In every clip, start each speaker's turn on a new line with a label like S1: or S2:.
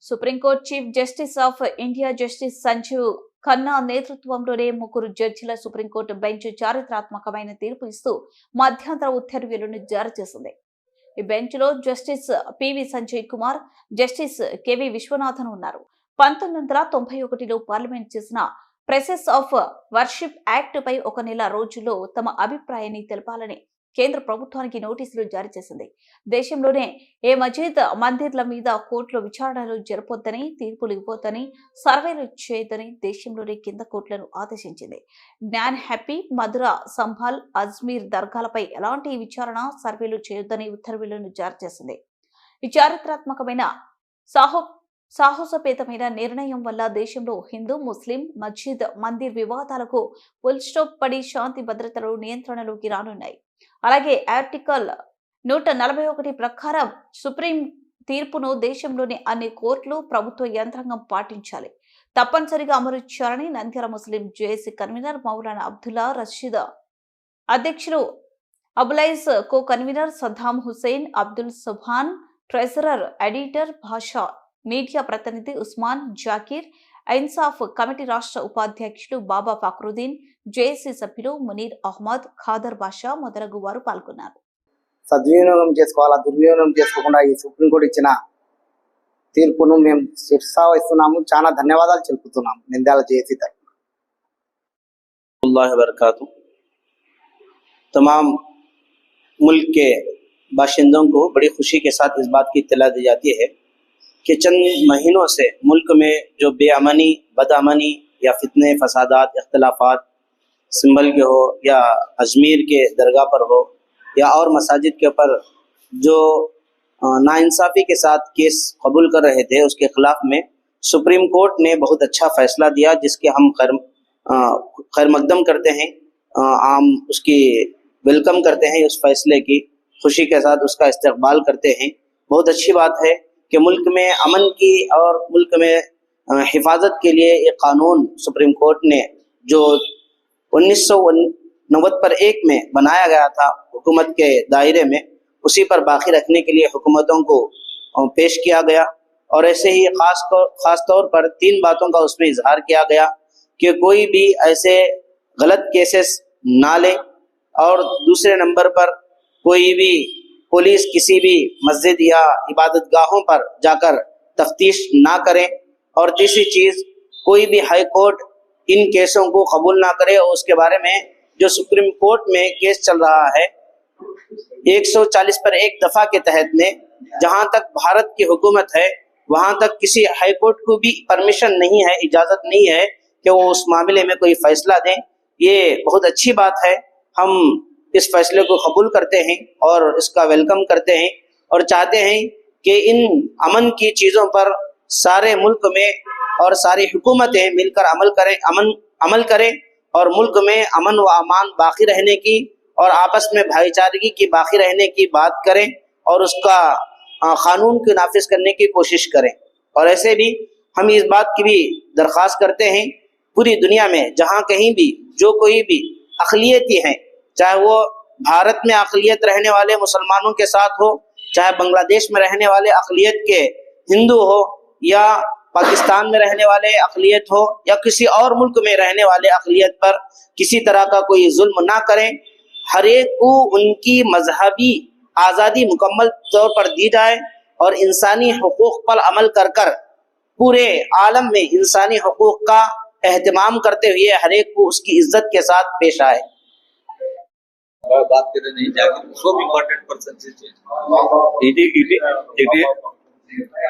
S1: Supreme court chief justice of India justice Sanjiv Khanna నేతృత్వంలోనే ముగ్గురు జడ్జిల సుప్రీంకోర్టు బెంచ్ చారిత్రాత్మకమైన తీర్పు ఇస్తూ మధ్యంతర ఉత్తర్వులను జారీ చేసింది. ఈ బెంచ్ లో justice PV Sanjay Kumar, justice KV Viswanathan ఉన్నారు. 1991లో పార్లమెంట్ చేసిన ప్రెసెస్ ఆఫ్ వర్షిప్ యాక్ట్ పై 1 నెల రోజుల్లో తమ అభిప్రాయాన్ని తెలపాలని కేంద్ర ప్రభుత్వానికి నోటీసులు జారీ చేసింది. దేశంలోనే ఏ మజీద్ మందిర్ల మీద కోర్టులో విచారణలు జరపొద్దని, తీర్పులు ఇవ్వొద్దని, సర్వేలు చేయొద్దని దేశంలోని కింద కోర్టులను ఆదేశించింది. జ్ఞాన్ హ్యాపీ, మధుర, సంభాల్, అజ్మీర్ దర్గాలపై ఎలాంటి విచారణ, సర్వేలు చేయొద్దని ఉత్తర్వులను జారీ చేసింది. ఈ చారిత్రాత్మకమైన సాహసోపేతమైన నిర్ణయం వల్ల దేశంలో హిందూ, ముస్లిం, మస్జిద్, మందిర్ వివాదాలకు ఫుల్ స్టాప్ పడి శాంతి భద్రతలు నియంత్రణలోకి రానున్నాయి. అలాగే ఆర్టికల్ 141 ప్రకారం సుప్రీం తీర్పును దేశంలోని అన్ని కోర్టులు, ప్రభుత్వ యంత్రాంగం పాటించాలి, తప్పనిసరిగా అమలు చేయాలని Nandyal Muslim JAC convener Maulana Abdullah Rashid, అధ్యక్షులు Abulaiz, co convener Saddam Hussain, Abdul Subhan, treasurer, editor Basha, media ప్రతినిధి ఉస్మాన్ జాకీర్, ఇన్సాఫ్ కమిటీ రాష్ట్ర ఉపాధ్యక్షులు బాబా ఫక్రుద్దీన్, జేఏసీ సభ్యులు మునీర్ అహ్మద్, ఖాదర్ బాషా మొదలగు వారు పాల్గొన్నారు.
S2: సద్వినియోగం చేసుకోవాలా, దుర్వినియోగం చేసుకోకుండా ఈ సుప్రీంకోర్టు ఇచ్చిన తీర్పును మేము శిరసావహిస్తున్నాము. చాలా ధన్యవాదాలు తెలుపుతున్నాము నంద్యాల జేఏసీ తరఫున.
S3: तमाम मुल्क के बाशिंदों को बड़ी खुशी के साथ इस बात की इत्तला दी जाती है कि चंद महीनों से मुल्क में जो बेअमनी, बदअमनी या फितने, फसादात, इख्तलाफात सिंबल के हो या अजमेर के दरगाह पर हो या और मसाजिद के ऊपर जो नाइंसाफ़ी के साथ केस कबूल कर रहे थे, उसके ख़िलाफ़ में सुप्रीम कोर्ट ने बहुत अच्छा फ़ैसला दिया, जिसके हम खैर मकदम करते हैं, आम उसकी वेलकम करते हैं। उस फैसले की खुशी के साथ उसका इस्तकबाल करते हैं। बहुत अच्छी बात है कि मुल्क में अमन की और मुल्क में हिफाजत के लिए एक कानून सुप्रीम कोर्ट ने जो 1991 में बनाया गया था हुकूमत के दायरे में, उसी पर बाकी रखने के लिए हुकूमतों को पेश किया गया। और ऐसे ही ख़ास तौर पर 3 बातों का उसमें इजहार किया गया कि कोई भी ऐसे गलत केसेस ना ले, और दूसरे नंबर पर कोई भी पुलिस किसी भी मस्जिद या इबादत गाहों पर जाकर तफ्तीश ना करें, और तीसरी चीज़ कोई भी हाई कोर्ट इन केसों को कबूल ना करे। और उसके बारे में जो सुप्रीम कोर्ट में केस चल रहा है 140 पर 1 दफ़ा के तहत में, जहां तक भारत की हुकूमत है वहां तक किसी हाई कोर्ट को भी परमिशन नहीं है, इजाज़त नहीं है कि वो उस मामले में कोई फ़ैसला दें। ये बहुत अच्छी बात है। हम इस फैसले को कबूल करते हैं और इसका वेलकम करते हैं, और चाहते हैं कि इन अमन की चीज़ों पर सारे मुल्क में और सारी हुकूमतें मिलकर अमल करें और मुल्क में अमन व अमान बाकी रहने की और आपस में भाईचारगी की बाकी रहने की बात करें, और उसका कानून को नाफिज करने की कोशिश करें। और ऐसे भी हम इस बात की भी दरख्वास्त करते हैं पूरी दुनिया में जहाँ कहीं भी जो कोई भी अक़लियती हैं, चाहे वो भारत में अक़लियत रहने वाले मुसलमानों के साथ हो, चाहे बांग्लादेश में रहने वाले अक़लियत के हिंदू हो, या पाकिस्तान में रहने वाले अक़लियत हो, या किसी और मुल्क में रहने वाले अक़लियत पर किसी तरह का कोई जुल्म ना करें। हर एक को उनकी मजहबी आज़ादी मुकम्मल तौर पर दी जाए, और इंसानी हुकूक़ पर अमल कर कर पूरे आलम में इंसानी हुकूक़ का एहतमाम करते हुए हर एक को उसकी इज्जत के साथ पेश आए।
S4: बात करें नहीं जाके सो इंपॉर्टेंट पर्सन से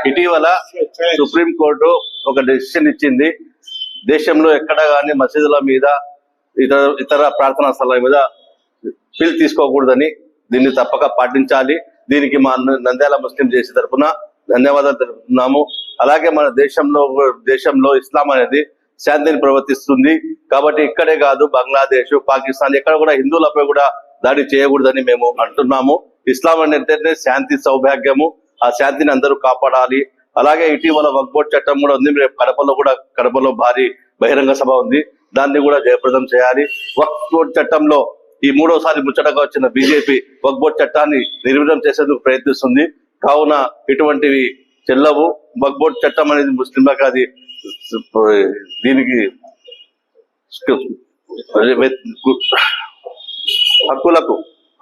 S5: ఇటీవల సుప్రీం కోర్టు ఒక డెసిషన్ ఇచ్చింది. దేశంలో ఎక్కడ కానీ మసీదుల మీద ఇతర ప్రార్థనా స్థలాల మీద పిల్ తీసుకోకూడదని, దీన్ని తప్పక పాటించాలి. దీనికి మా నంద్యాల ముస్లిం జేఏసీ తరఫున ధన్యవాదాలు తెలుపుతున్నాము. అలాగే మన దేశంలో ఇస్లాం అనేది శాంతిని ప్రవర్తిస్తుంది. కాబట్టి ఇక్కడే కాదు, బంగ్లాదేశ్, పాకిస్తాన్ ఎక్కడ కూడా హిందువులపై కూడా దాడి చేయకూడదని మేము అంటున్నాము. ఇస్లాం అంటే శాంతి, సౌభాగ్యము. ఆ శాంతిని అందరూ కాపాడాలి. అలాగే ఇటీవల వక్ఫ్ బోర్డు చట్టం కూడా ఉంది. రేపు కడపలో భారీ బహిరంగ సభ ఉంది. దాన్ని కూడా జయప్రదం చేయాలి. వక్ఫ్ బోర్డు చట్టంలో ఈ 3వసారి ముచ్చటగా వచ్చిన బీజేపీ వక్ఫ్ బోర్డు చట్టాన్ని నిర్వీర్యం చేసేందుకు ప్రయత్నిస్తుంది. కావున ఇటువంటివి చెల్లవు. వక్ఫ్ బోర్డు చట్టం అనేది ముస్లింలకు అది దీనికి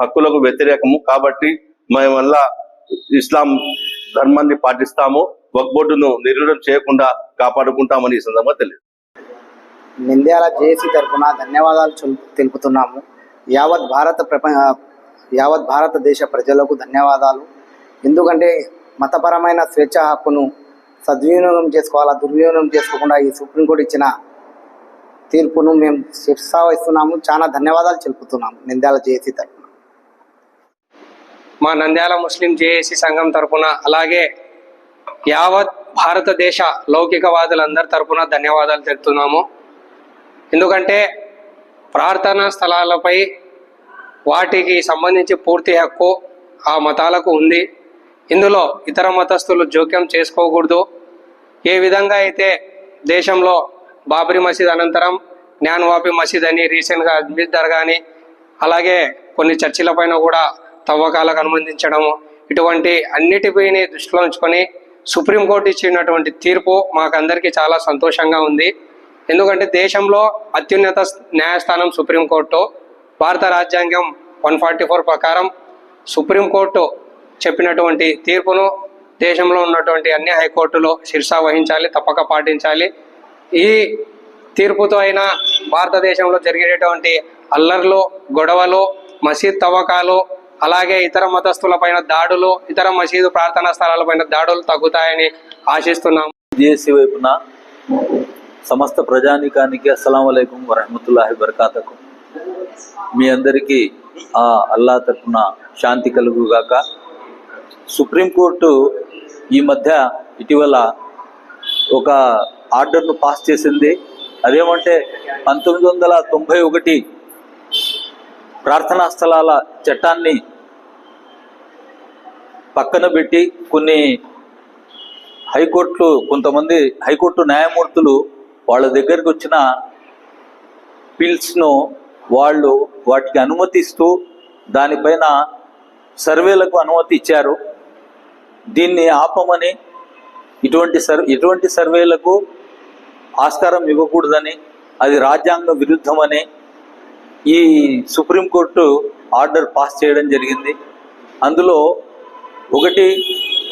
S5: హక్కులకు వ్యతిరేకము. కాబట్టి మేము వల్ల ఇస్లాం ధర్మాన్ని పాటిస్తాము, వక్ఫ్ బోర్డును నిర్వీర్యం చేయకుండా కాపాడుకుంటామని ఈ సందర్భంగా తెలియదు.
S2: నంద్యాల జేఏసీ తరఫున ధన్యవాదాలు తెలుపుతున్నాము. యావత్ భారతదేశ ప్రజలకు ధన్యవాదాలు. ఎందుకంటే మతపరమైన స్వేచ్ఛ హక్కును సద్వినియోగం చేసుకోవాలా, దుర్వినియోగం చేసుకోకుండా ఈ సుప్రీంకోర్టు ఇచ్చిన తీర్పును మేము శిరసావహిస్తున్నాము. చాలా ధన్యవాదాలు తెలుపుతున్నాము నంద్యాల జేఏసీ తరఫున.
S6: మా నంద్యాల ముస్లిం జేఏసీ సంఘం తరపున, అలాగే యావత్ భారతదేశ లౌకికవాదులందరి తరపున ధన్యవాదాలు తెలుపుతున్నాము. ఎందుకంటే ప్రార్థనా స్థలాలపై వాటికి సంబంధించి పూర్తి హక్కు ఆ మతాలకు ఉంది. ఇందులో ఇతర మతస్థులు జోక్యం చేసుకోకూడదు. ఏ విధంగా అయితే దేశంలో బాబ్రీ మసీద్ అనంతరం జ్ఞానవాపి మసీద్ అని రీసెంట్గా అజ్మీర్ దర్గా అని, అలాగే కొన్ని చర్చిల పైన కూడా తవ్వకాలకు అనుమతించడము, ఇటువంటి అన్నిటిపైని దృష్టిలో ఉంచుకొని సుప్రీంకోర్టు ఇచ్చినటువంటి తీర్పు మాకందరికీ చాలా సంతోషంగా ఉంది. ఎందుకంటే దేశంలో అత్యున్నత న్యాయస్థానం సుప్రీంకోర్టు. భారత రాజ్యాంగం 144 ప్రకారం సుప్రీంకోర్టు చెప్పినటువంటి తీర్పును దేశంలో ఉన్నటువంటి అన్ని హైకోర్టులో శిరసా వహించాలి, తప్పక పాటించాలి. ఈ తీర్పుతో అయినా భారతదేశంలో జరిగేటటువంటి అల్లర్లు, గొడవలు, మసీద్ తవ్వకాలు, అలాగే ఇతర మతస్థులపైన దాడులు, ఇతర మసీదు ప్రార్థనా స్థలాలపైన దాడులు తగ్గుతాయని ఆశిస్తున్నాము.
S7: జేఏసీ వైపున సమస్త ప్రజానీకానికి అస్సలాం అలైకుం వరహమతుల్లాహి వబరకాతుహు. మీ అందరికీ అల్లా తరపున శాంతి కలుగుగాక. సుప్రీంకోర్టు ఈ మధ్య ఇటీవల ఒక ఆర్డర్ను పాస్ చేసింది. అదేమంటే 1991 ప్రార్థనా స్థలాల చట్టాన్ని పక్కన పెట్టి కొన్ని కొంతమంది హైకోర్టు న్యాయమూర్తులు వాళ్ళ దగ్గరికి వచ్చిన పిల్స్ను వాళ్ళు వాటికి అనుమతిస్తూ దానిపైన సర్వేలకు అనుమతి ఇచ్చారు. దీన్ని ఆపమని, ఇటువంటి సర్వేలకు ఆస్కారం ఇవ్వకూడదని, అది రాజ్యాంగ విరుద్ధమని ఈ సుప్రీంకోర్టు ఆర్డర్ పాస్ చేయడం జరిగింది. అందులో ఒకటి,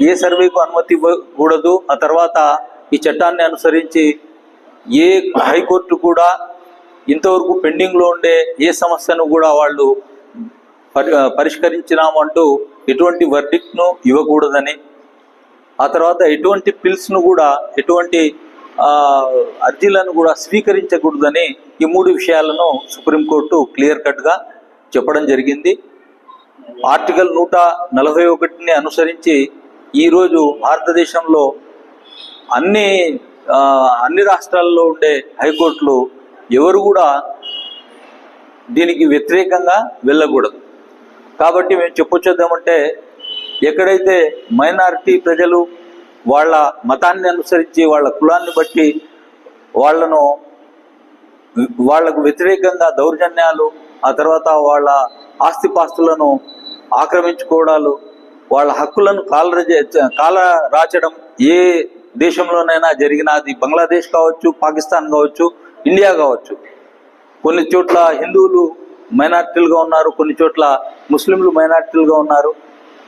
S7: ఏ సర్వేకు అనుమతి ఇవ్వకూడదు. ఆ తర్వాత ఈ చట్టాన్ని అనుసరించి ఏ హైకోర్టు కూడా ఇంతవరకు పెండింగ్లో ఉండే ఏ సమస్యను కూడా వాళ్ళు పరిష్కరించినామంటూ ఎటువంటి వర్డిక్ట్ను ఇవ్వకూడదని, ఆ తర్వాత ఎటువంటి పిల్స్ను కూడా, ఎటువంటి అర్జీలను కూడా స్వీకరించకూడదని ఈ 3 విషయాలను సుప్రీంకోర్టు క్లియర్ కట్గా చెప్పడం జరిగింది. ఆర్టికల్ 141ని అనుసరించి ఈరోజు భారతదేశంలో అన్ని రాష్ట్రాల్లో ఉండే హైకోర్టులు ఎవరు కూడా దీనికి వ్యతిరేకంగా వెళ్ళకూడదు. కాబట్టి మేము చెప్పొచ్చేద్దామంటే, ఎక్కడైతే మైనారిటీ ప్రజలు వాళ్ళ మతాన్ని అనుసరించి, వాళ్ళ కులాన్ని బట్టి వాళ్లకు వ్యతిరేకంగా దౌర్జన్యాలు, ఆ తర్వాత వాళ్ళ ఆస్తిపాస్తులను ఆక్రమించుకోవడాలు, వాళ్ళ హక్కులను కాలరాచడం ఏ దేశంలోనైనా జరిగినా, అది బంగ్లాదేశ్ కావచ్చు, పాకిస్తాన్ కావచ్చు, ఇండియా కావచ్చు. కొన్ని చోట్ల హిందువులు మైనారిటీలుగా ఉన్నారు, కొన్ని చోట్ల ముస్లింలు మైనారిటీలుగా ఉన్నారు.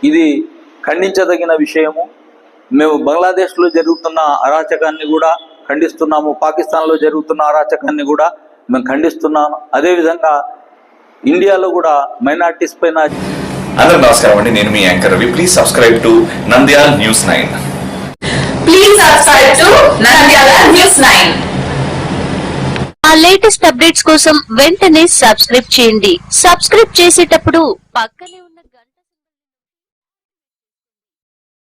S7: ఇది ఖండించదగిన విషయము. మేము బంగ్లాదేశ్లో జరుగుతున్న అరాచకాన్ని కూడా ఖండిస్తున్నాము, పాకిస్తాన్లో జరుగుతున్న అరాచకాన్ని కూడా మేము ఖండిస్తున్నాము. అదేవిధంగా ఇండియాలో కూడా మైనారిటీస్ పైన.
S8: అందరూ నమస్కారం అండి, నేను మీ anchor Ravi. Please subscribe to Nandyal news 9.
S9: Please subscribe to Nandyal news 9.
S10: ఆ లేటెస్ట్ అప్డేట్స్ కోసం వెంటనే సబ్స్క్రైబ్ చేయండి. సబ్స్క్రైబ్ చేసేటప్పుడు పక్కనే ఉన్న